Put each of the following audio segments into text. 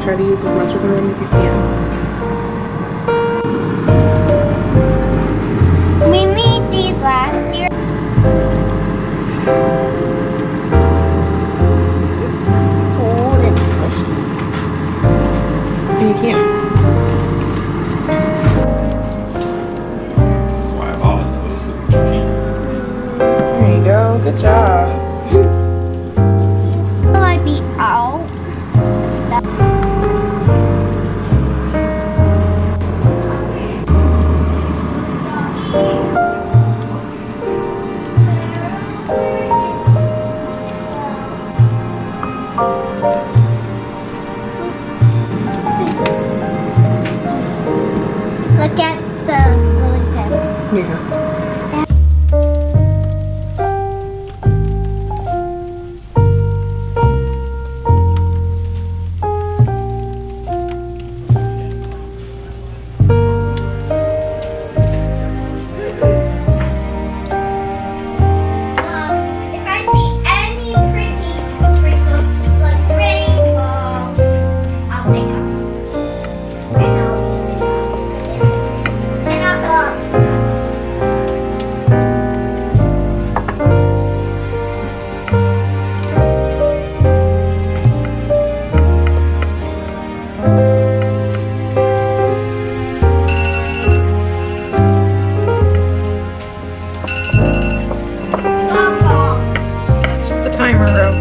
Try to use as much of the room as you can. We made these last year. This is cold and squishy. And you can't see. Why I bought those. There you go. Good job. Will I be out? Stuff. Look at the lily pad. Yeah. If I see any pretty sprinkles like rainbow, I'll take them. And I'll eat them. And I'll go. It's just the timer row.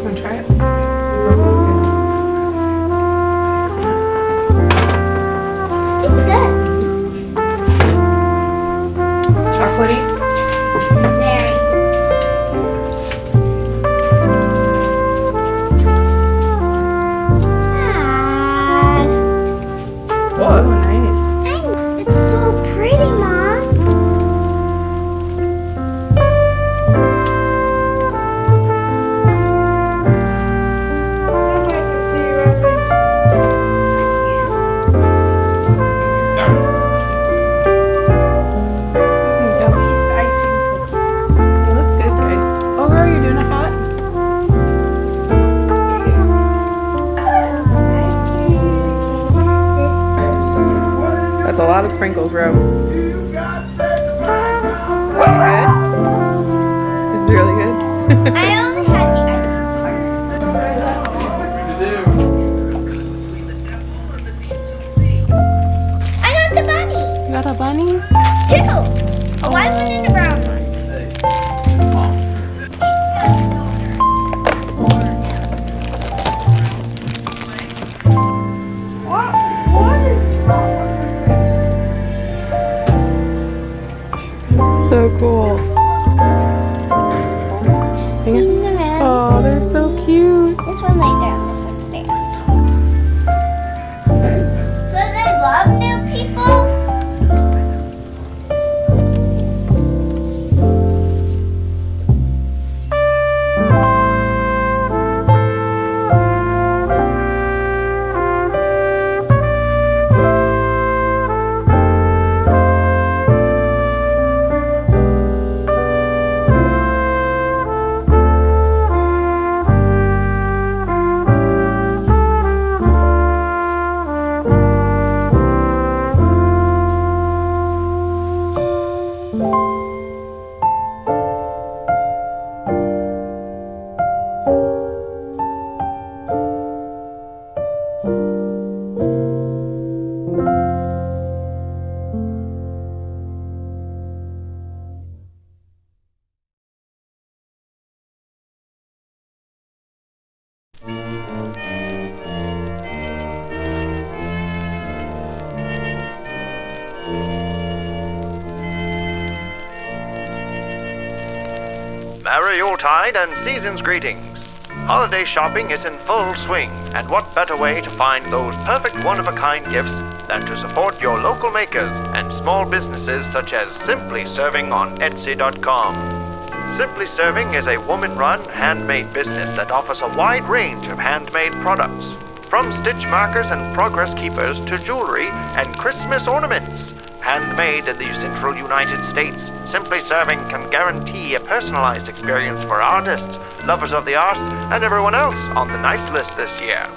Want to try it? It's good. Chocolatey? Very. sprinkles, Ro. Good? It's really good. I only had the icing part. I got the bunny. You got a bunny? 2. A white one and a brown one. What is wrong with So cool. Hang on. Oh, they're so cute. This one lays down, this one stands. So they love new people? Merry Yuletide and season's greetings. Holiday shopping is in full swing, and what better way to find those perfect one-of-a-kind gifts than to support your local makers and small businesses such as Simply Serving on Etsy.com. Simply Serving is a woman-run, handmade business that offers a wide range of handmade products, from stitch markers and progress keepers to jewelry and Christmas ornaments. Handmade in the central United States, Simply Serving can guarantee a personalized experience for artists, lovers of the arts, and everyone else on the nice list this year.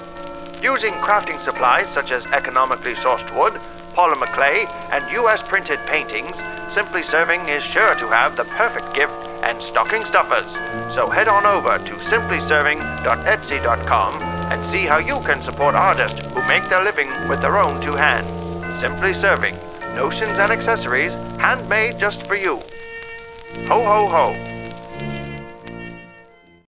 Using crafting supplies such as economically sourced wood, polymer clay, and US printed paintings, Simply Serving is sure to have the perfect gift and stocking stuffers. So head on over to simplyserving.etsy.com and see how you can support artists who make their living with their own 2 hands. Simply Serving. Notions and accessories, handmade just for you. Ho, ho, ho.